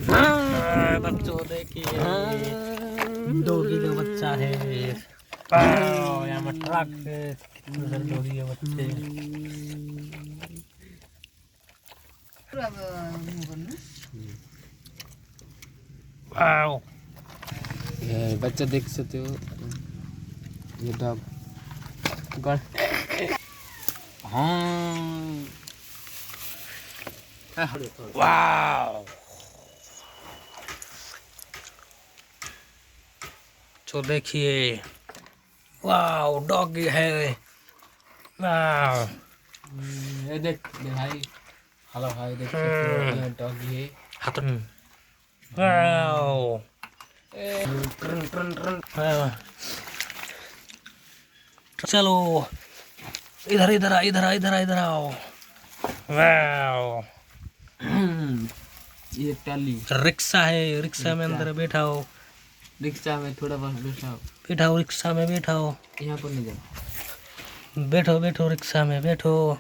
बच्चों देखिए, डॉगी का बच्चा है। यहाँ में ट्रक है, कितने सारे डॉगी के बच्चे। वाओ, ये बच्चा देख सकते हो, ये डॉग गॉड। हाँ वाओ, तो देखिए, वाओ डॉगी है। वाओ, ये देख भाई, हेलो भाई, देख सकते हो ये डॉगी है। हतन। Wow, turn turn turn. Wow. चलो इधर इधर आ, इधर आ, इधर आ, इधर आओ। वाओ, ये टली रिक्शा है, रिक्शा में अंदर बैठा हो, रिक्शा में थोड़ा बहुत बैठा हो, बैठा हो रिक्शा में, बैठा हो, यहाँ पर नहीं जाओ। बैठो बैठो रिक्शा में बैठो।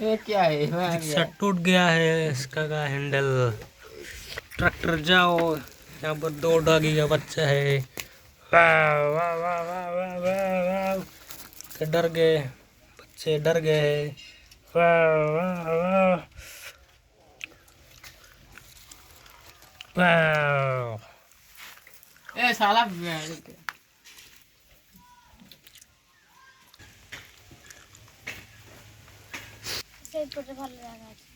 ये क्या है, रिक्शा टूट गया है, इसका का हैंडल। ट्रैक्टर जाओ, यहाँ पर 2 डॉगी का बच्चा है। वाह वाह वाह वाह वाह वाह वाह, के डर गए बच्चे, डर गए। वाह वाह वाह वाह। ए साला সেই পরে ভালো লাগা আছে।